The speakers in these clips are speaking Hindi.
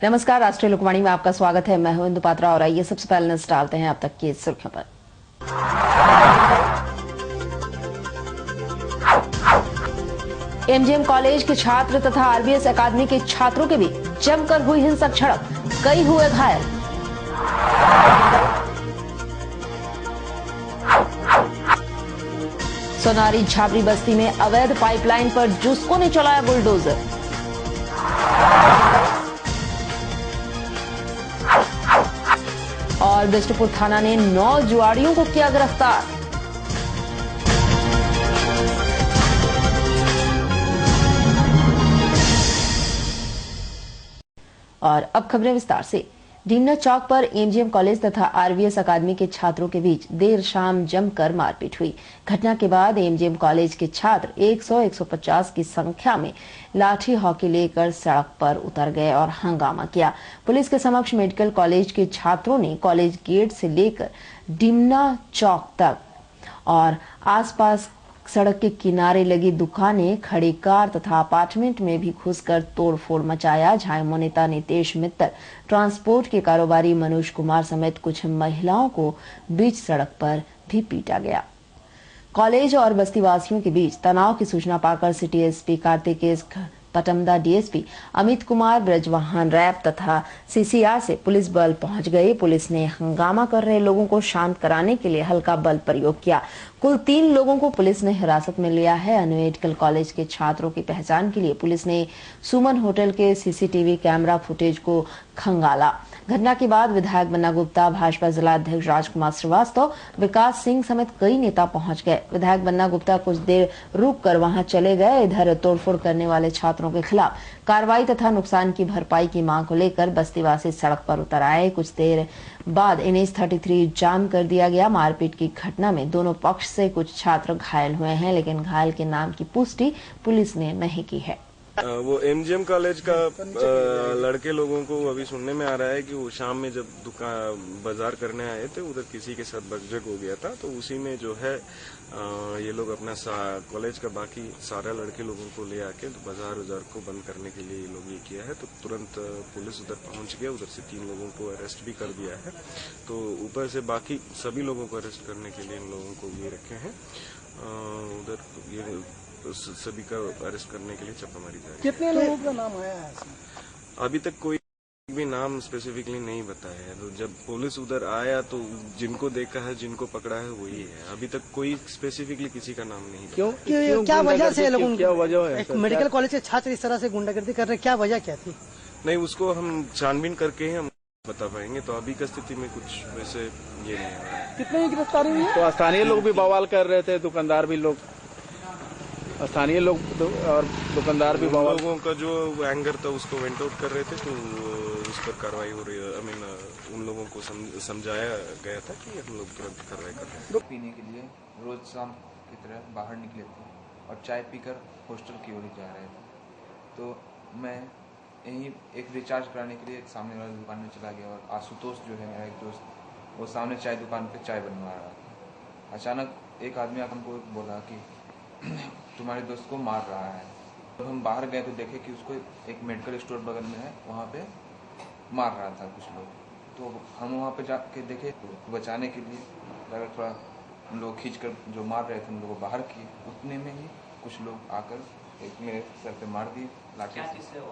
नमस्कार, राष्ट्रीय लोकवाणी में आपका स्वागत है। मैं हूं इंदु पात्रा और आइए सबसे पहले नजर डालते हैं अब तक की सुर्खियों पर। एमजीएम कॉलेज के छात्र तथा आरबीएस अकादमी के छात्रों के बीच जमकर हुई हिंसक झड़प, कई हुए घायल। सोनारी झाबरी बस्ती में अवैध पाइपलाइन पर जुस्को ने चलाया बुलडोजर। और बिष्टपुर थाना ने 9 जुआड़ियों को किया गिरफ्तार। और अब खबरें विस्तार से। ढीमना चौक पर एमजीएम कॉलेज तथा आरवीएस अकादमी के छात्रों के बीच देर शाम जमकर मारपीट हुई। घटना के बाद एमजीएम कॉलेज के छात्र 100-150 की संख्या में लाठी हॉकी लेकर सड़क पर उतर गए और हंगामा किया। पुलिस के समक्ष मेडिकल कॉलेज के छात्रों ने कॉलेज गेट से लेकर ढीमना चौक तक और आसपास सड़क के किनारे लगी दुकानें, खड़ी कार तथा अपार्टमेंट में भी घुसकर तोड़फोड़ मचाया। झायमो नेता नितेश मित्तल, ट्रांसपोर्ट के कारोबारी मनोज कुमार समेत कुछ महिलाओं को बीच सड़क पर भी पीटा गया। कॉलेज और बस्तीवासियों के बीच तनाव की सूचना पाकर city SP Kartikeya Patamda, DSP Amit Kumar, ब्रजवाहन रैप तथा सीसीआर से पुलिस बल पहुंच गए। पुलिस ने हंगामा कर रहे लोगों को शांत कराने के लिए हल्का बल प्रयोग किया। कुल 3 लोगों को पुलिस ने हिरासत में लिया है। अन्य मेडिकल कॉलेज के छात्रों की पहचान के लिए पुलिस ने सुमन होटल के सीसीटीवी कैमरा फुटेज को खंगाला। घटना के बाद विधायक बन्ना गुप्ता, भाजपा जिला अध्यक्ष राजकुमार श्रीवास्तव, विकास सिंह समेत कई नेता पहुंच गए। विधायक बन्ना गुप्ता कुछ देर रुक कर वहां चले गए। इधर तोड़फोड़ करने वाले छात्रों के खिलाफ कार्रवाई तथा नुकसान की भरपाई की मांग को लेकर बस्तीवासी सड़क पर उतर आए। कुछ देर बाद NH 33 जाम कर दिया गया। मारपीट की घटना में दोनों पक्ष से कुछ छात्र घायल हुए हैं, लेकिन घायल के नाम की पुष्टि पुलिस ने नहीं की है। वो एमजीएम कॉलेज का लड़के लोगों को अभी सुनने में आ रहा है कि वो शाम में जब दुकान बाजार करने आए थे, उधर किसी के साथ बकझक हो गया था। तो उसी में जो है ये लोग अपना कॉलेज का बाकी सारे लड़के लोगों को ले आके बाजार को बंद करने के लिए ये लोग ये किया है। तो तुरंत पुलिस उधर पहुंच गया। उधर से 3 लोगों को अरेस्ट भी कर दिया है। तो ऊपर से बाकी सभी लोगों को अरेस्ट करने के लिए इन लोगों को ये रखे हैं। उधर ये सभी का अरेस्ट करने के लिए छापेमारी जारी है। कितने लोगों का नाम आया है? अभी तक कोई भी नाम स्पेसिफिकली नहीं बताया है। तो जब पुलिस उधर आया तो जिनको देखा है, जिनको पकड़ा है वही है। अभी तक कोई स्पेसिफिकली किसी का नाम नहीं। क्यों क्या वजह से लोगों, क्या वजह है? एक मेडिकल कॉलेज के छात्र इस तरह से गुंडागर्दी कर रहे, क्या वजह क्या थी? नहीं, उसको हम छानबीन करके ही हम बता पाएंगे। तो अभी की स्थिति में कुछ वैसे ये नहीं है। कितने की गिरफ्तारी हुई? तो स्थानीय लोग भी बवाल कर रहे थे, दुकानदार भी लोग, स्थानीय लोग और दुकानदार भी बवाल। लोगों का जो एंगर था उसको वेंट आउट कर रहे थे। तो उस पर कार्रवाई हो रही है। उन लोगों को समझाया गया था कि हम लोग तुरंत कार्रवाई कर रहे हैं। पीने के लिए रोज शाम की तरह बाहर निकले थे और चाय पीकर हॉस्टल की ओर जा रहे थे। तो मैं यहीं एक रिचार्ज कराने के लिए एक सामने वाली दुकान में चला गया और आशुतोष जो है मेरा एक दोस्त, वो सामने चाय दुकान पे चाय बनवा रहा था। अचानक एक आदमी आकर हमको बोला कि तुम्हारे दोस्त को मार रहा है। तो हम बाहर गए तो देखे कि उसको एक मेडिकल स्टोर बगल में है, वहाँ पे मार रहा था कुछ लोग। तो हम वहाँ पे जाके देखे तो बचाने के लिए लगा थोड़ा उन लोग खींच कर जो मार रहे थे उन लोगों को बाहर किए। उतने में ही कुछ लोग आकर एक मेरे सर पे मार दिए लाठी से।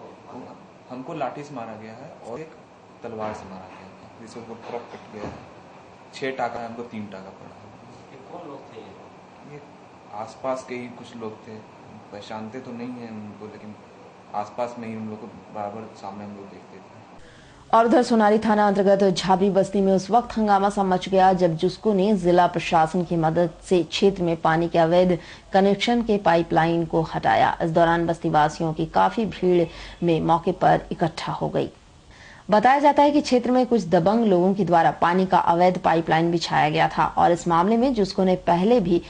हमको लाठी से मारा गया है और एक तलवार से मारा गया है, जिससे उसको पूरा कट गया है। 6 टाका है, हमको 3 टाका पड़ा। कौन लोग थे? ये आसपास के ही कुछ लोग थे, पहचानते तो नहीं है उनको, लेकिन आसपास में ही हम लोग को बराबर सामने हम लोग देखते थे। और उधर सोनारी थाना अंतर्गत झाबरी बस्ती में उस वक्त हंगामा सा मच गया जब जुस्को ने जिला प्रशासन की मदद से क्षेत्र में पानी के अवैध कनेक्शन के पाइपलाइन को हटाया। इस दौरान बस्तीवासियों की काफी भीड़ में मौके पर इकट्ठा हो गई। बताया जाता है कि क्षेत्र में कुछ दबंग लोगों के द्वारा पानी का अवैध पाइपलाइन बिछाया गया था और इस मामले में जुस्को ने पहले भी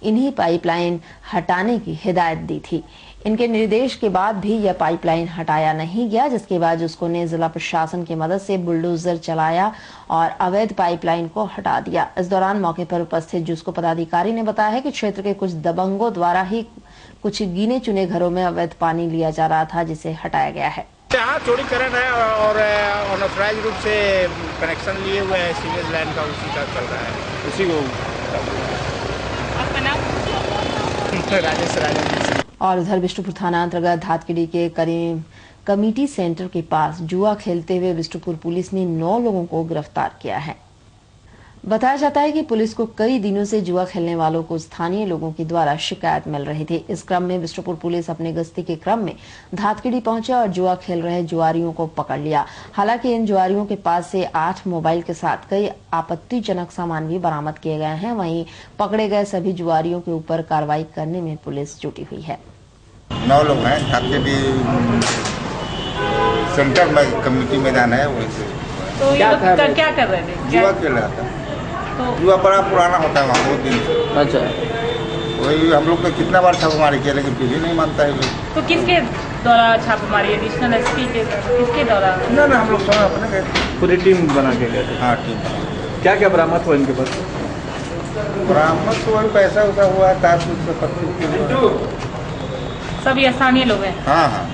इन्हीं पाइपलाइन हटाने की हिदायत दी थी। इनके निर्देश के बाद भी यह पाइपलाइन हटाया नहीं गया, जिसके बाद जुस्को ने जिला प्रशासन की मदद से बुलडोजर चलाया और अवैध पाइपलाइन को हटा दिया। इस दौरान मौके पर उपस्थित जुस्को पदाधिकारी ने बताया है कि क्षेत्र के कुछ दबंगों द्वारा ही कुछ गिने चुने घरों में अवैध पानी लिया जा रहा था, जिसे हटाया गया है। यहाँ चोरी करंट है और अनऑथराइज रूप से कनेक्शन लिए हुए है सीवेज लाइन का, उसी का चल रहा है, उसी को। आपका नाम? राजेश राजेश। और उधर बिष्टुपुर थाना अंतर्गत धातखेड़ी के करीम कमेटी सेंटर के पास जुआ खेलते हुए बिष्टुपुर पुलिस ने 9 लोगों को गिरफ्तार किया है। बताया जाता है कि पुलिस को कई दिनों से जुआ खेलने वालों को स्थानीय लोगों के द्वारा शिकायत मिल रही थी। इस क्रम में बिष्टुपुर पुलिस अपने गश्ती के क्रम में धातखेड़ी पहुंचे और जुआ खेल रहे जुआरियों को पकड़ लिया। हालांकि इन जुआरियों के पास से 8 मोबाइल के साथ कई आपत्तिजनक सामान भी बरामद किए गए हैं। वहीं पकड़े गए सभी जुआरियों के ऊपर कार्रवाई करने में पुलिस जुटी हुई है। 9 लोग हैं। धातखेड़ी सेंटर में कम्युनिटी मैदान है, वही से तो ये क्या कर रहे थे? जुआ खेल रहा था। तो जुआ बड़ा पुराना होता है वहाँ बहुत दिन से। अच्छा। वही हम लोग तो कितना बार छापेमारी किया लेकिन फिर भी नहीं मानता है लोग। तो किसके द्वारा छापेमारी? एडिशनल एसपी के किसके द्वारा? ना हम लोग सब अपने गए, पूरी टीम बना के गए थे। हाँ टीम बना। क्या क्या बरामद हुआ इनके पास? बरामद तो वही पैसा उसा हुआ है, तार से पत्ती। सभी स्थानीय लोग हैं? हाँ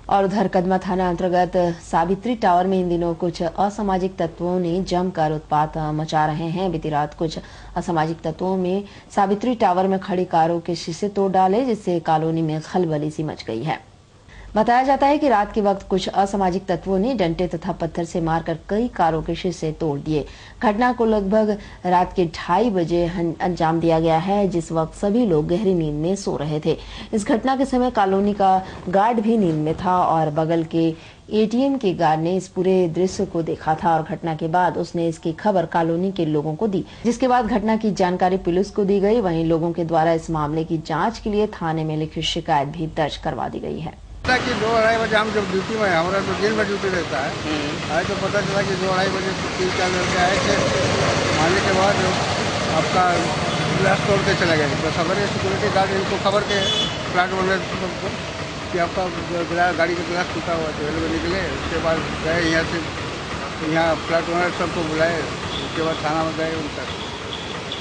और उधर कदमा थाना अंतर्गत सावित्री टावर में इन दिनों कुछ असामाजिक तत्वों ने जमकर उत्पात मचा रहे हैं। बीती रात कुछ असामाजिक तत्वों में सावित्री टावर में खड़ी कारों के शीशे तोड़ डाले, जिससे कॉलोनी में खलबली सी मच गई है। बताया जाता है कि रात के वक्त कुछ असामाजिक तत्वों ने डंडे तथा पत्थर से मारकर कई कारों के शीशे तोड़ दिए। घटना को लगभग रात के 2:30 बजे अंजाम दिया गया है, जिस वक्त सभी लोग गहरी नींद में सो रहे थे। इस घटना के समय कॉलोनी का गार्ड भी नींद में था और बगल के एटीएम के गार्ड ने इस पूरे दृश्य को देखा था और घटना के बाद उसने इसकी खबर कॉलोनी के लोगों को दी, जिसके बाद घटना की जानकारी पुलिस को दी गई। वहीं लोगों के द्वारा इस मामले की जाँच के लिए थाने में लिखित शिकायत भी दर्ज करवा दी गई है। कि 2-2:30 बजे हम जब ड्यूटी में, हमारा तो दिन में ड्यूटी रहता है, आए तो पता चला कि 2-2:30 बजे 3-4 लड़के आए थे। आने के बाद आपका ग्लास तोड़ के चले गए। तो सवेरे सिक्योरिटी गार्ड इनको खबर के प्लाट ओनर कि आपका गाड़ी का ग्लास टूटा हुआ तो रेलवे निकले। उसके बाद गए यहाँ से, यहाँ प्लाट ओनर सबको बुलाए। उसके बाद थाना में गए। उनका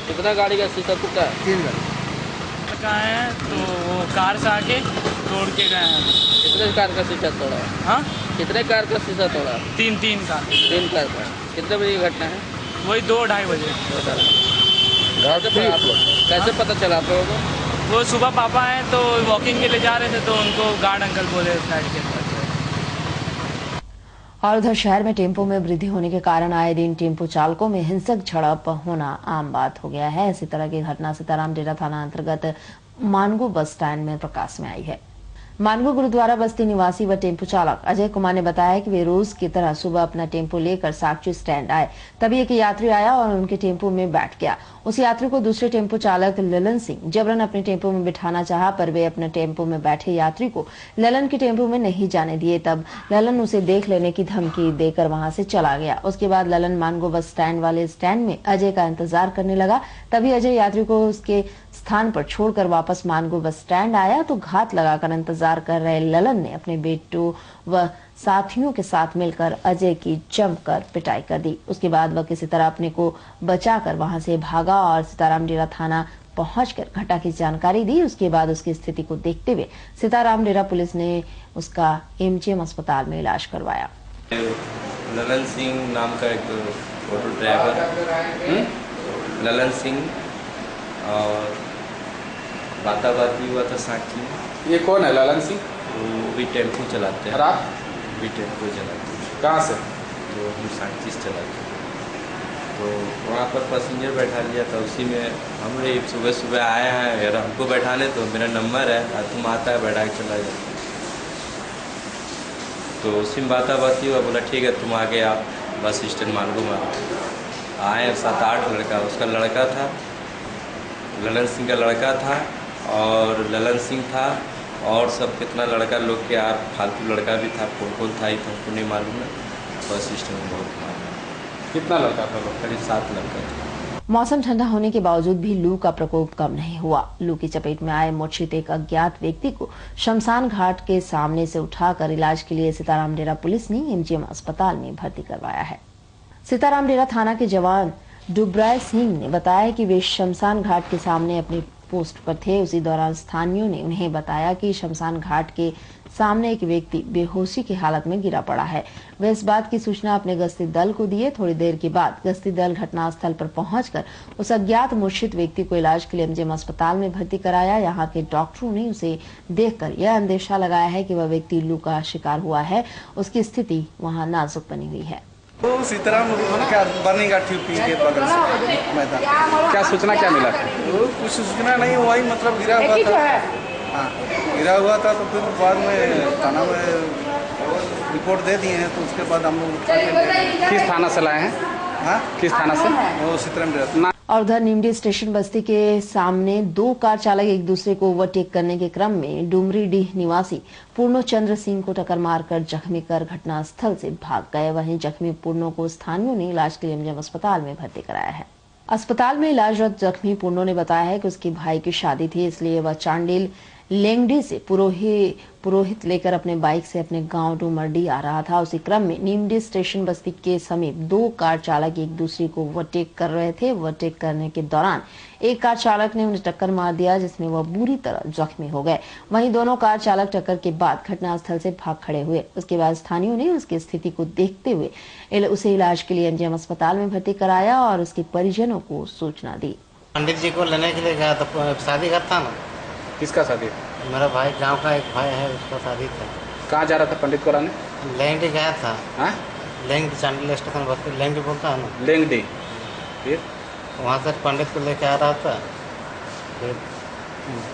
कितना गाड़ी का शीशा टूटा है? 3 गाड़ी कहाँ है तो वो कार से आके तोड़ के गए हैं। कितने कार का शीशा तोड़ा? हाँ, कितने कार का शीशा तोड़ा? 3 कार। 3 कार का। कितने बजे की घटना है? वही 2-2:30 बजे। कैसे पता चला आप लोगों को? वो सुबह पापा हैं तो वॉकिंग के लिए जा रहे थे तो उनको गार्ड अंकल बोले साइड के पास। और उधर शहर में टेम्पो में वृद्धि होने के कारण आए दिन टेम्पो चालकों में हिंसक झड़प होना आम बात हो गया है। इसी तरह की घटना सीताराम डेरा थाना अंतर्गत मानगू बस स्टैंड में प्रकाश में आई है। मानगू गुरुद्वारा बस्ती निवासी व टेम्पो चालक अजय कुमार ने बताया कि वे रोज की तरह सुबह अपना टेम्पो लेकर साक्षी स्टैंड आए। तभी एक यात्री आया और उनके टेम्पो में बैठ गया। उस यात्री को दूसरे टेम्पो चालक ललन सिंह जबरन अपने टेम्पो में बिठाना चाहा, पर वे अपने टेम्पो में बैठे यात्री को ललन के टेम्पो में नहीं जाने दिए। तब ललन उसे देख लेने की धमकी देकर वहां से चला गया। उसके बाद ललन मानगू बस स्टैंड वाले स्टैंड में अजय का इंतजार करने लगा। तभी अजय यात्री को उसके स्थान पर छोड़कर वापस मानगू बस स्टैंड आया तो घात लगाकर इंतजार कर रहे ललन ने अपने बेटों व साथियों के साथ मिलकर अजय की जमकर पिटाई कर दी। उसके बाद वह किसी तरह अपने को बचाकर वहां से भागा और सीताराम डेरा थाना पहुंचकर घटना की जानकारी दी। उसके बाद उसकी स्थिति को देखते हुए सीताराम डेरा पुलिस ने उसका एमजीएम अस्पताल में इलाज करवाया। ललन सिंह नाम का एक ऑटो ड्राइवर, ललन सिंह, और बाताबाती हुआ था साक्षी। ये कौन है ललन सिंह? वो भी टेम्पो चलाते हैं। और आप भी टेम्पो चलाते हैं। कहाँ से? तो हम साक्षी से चलाते हैं। तो वहाँ पर पैसेंजर बैठा लिया था। उसी में हम लोग सुबह सुबह आए हैं यार हमको बैठाने, तो मेरा नंबर है, तुम आता है बैठा के चला जाता। तो उसी में बाताबाती हुआ, बोला ठीक है तुम आगे आप बस स्टैंड मानगू में आए। 7-8 लड़का, उसका लड़का था, ललन सिंह का लड़का था और ललन सिंह था और सब कितना लड़का लोग के यार फालतू लड़का भी था। कौन था ही हमको नहीं मालूम है। बस स्टैंड में बहुत मालूम। कितना लड़का था लोग? करीब 7 लड़का था। मौसम ठंडा होने के बावजूद भी लू का प्रकोप कम नहीं हुआ। लू की चपेट में आए मूर्छित एक अज्ञात व्यक्ति को शमशान घाट के सामने से उठाकर इलाज के लिए सीताराम डेरा पुलिस ने एमजीएम अस्पताल में भर्ती करवाया है। सीताराम डेरा थाना के जवान डुबराय सिंह ने बताया कि वे शमशान घाट के सामने अपनी पोस्ट पर थे। उसी दौरान स्थानीयों ने उन्हें बताया कि शमशान घाट के सामने एक व्यक्ति बेहोशी की हालत में गिरा पड़ा है। वे इस बात की सूचना अपने गश्ती दल को दिए। थोड़ी देर के बाद गश्ती दल घटनास्थल पर पहुंचकर उस अज्ञात मूर्छित व्यक्ति को इलाज के लिए एमजीएम अस्पताल में भर्ती कराया। यहाँ के डॉक्टरों ने उसे देखकर यह अंदेशा लगाया है कि वह व्यक्ति लू का शिकार हुआ है। उसकी स्थिति वहाँ नाजुक बनी हुई है। तो सीताराम बर्निंग गाठी के बगल से मैदान। क्या सूचना क्या मिला? तो कुछ सूचना नहीं, वही मतलब गिरा हुआ था। हाँ, गिरा हुआ था तो फिर बाद में थाना में रिपोर्ट दे दिए हैं। तो उसके बाद हम लोग किस थाना से लाए हैं? हाँ, किस थाना से? वो सीताराम। और उधर नीमडी स्टेशन बस्ती के सामने दो कार चालक एक दूसरे को ओवरटेक करने के क्रम में डुमरीडीह निवासी पूर्णचंद्र सिंह को टक्कर मारकर जख्मी कर घटनास्थल से भाग गए। वहीं जख्मी पूर्णो को स्थानीयों ने इलाज के लिए एमजीएम अस्पताल में भर्ती कराया है। अस्पताल में इलाजरत जख्मी पूर्णो ने बताया है कि उसके भाई की शादी थी, इसलिए वह चांडिल लेंगडी से पुरोहित लेकर अपने बाइक से अपने गांव डुमरडी आ रहा था। उसी क्रम में नीमडी स्टेशन बस्ती के समीप दो कार चालक एक दूसरे को ओवरटेक कर रहे थे। ओवरटेक करने के दौरान एक कार चालक ने उन्हें टक्कर मार दिया, जिसमें वह बुरी तरह जख्मी हो गए। वहीं दोनों कार चालक टक्कर के बाद घटनास्थल से भाग खड़े हुए। उसके बाद स्थानीयों ने उसकी स्थिति को देखते हुए उसे इलाज के लिए एमजीएम अस्पताल में भर्ती कराया और उसके परिजनों को सूचना दी। पंडित जी को लेने के लिए गया था, शादी करता ना। किसका शादी? मेरा भाई, गांव का एक भाई है, उसका शादी था। कहाँ जा रहा था पंडित को लाने? लेंगडी गया था। हाँ? लेंगडी चांडिल स्टेशन बस्ती लेंगडी बोलता है ना। लेंगडी। फिर वहाँ से पंडित को लेके आ रहा था। फिर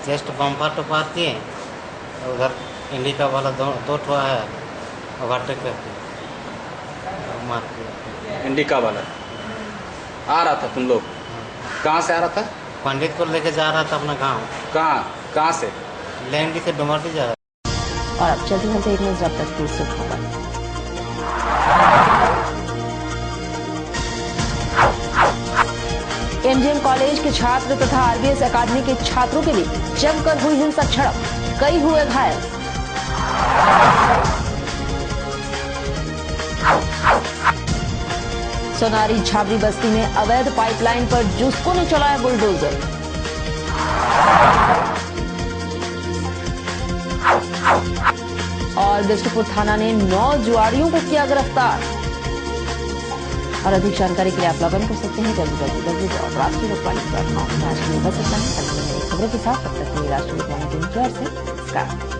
जस्ट बम्पर टू पार किए, उधर इंडिका वाला दो ठो है, ओवरटेक करके मार दिया। इंडिका वाला आ रहा था? तुम लोग कहाँ से आ रहा था? पंडित को लेके जा रहा था अपना गांव। कहाँ से? लेंगडी से डुमरडी जा रहा था। और अब चलते हैं एक नजर अब तक की सुर्खियों पर। एमजीएम कॉलेज के छात्र तथा आरबीएस अकादमी के छात्रों के बीच जमकर हुई हिंसक झड़प, कई हुए घायल। सोनारी झाबरी बस्ती में अवैध पाइपलाइन पर जुस्कों ने चलाया बुलडोजर। और बिष्टुपुर थाना ने 9 जुआरियों को किया गिरफ्तार। और अधिक जानकारी के लिए आप लॉग इन कर सकते हैं www.rashtriya.com। आज के लिए बस इतना ही। खबरों के साथ तब तक के लिए राष्ट्रीय से नमस्कार।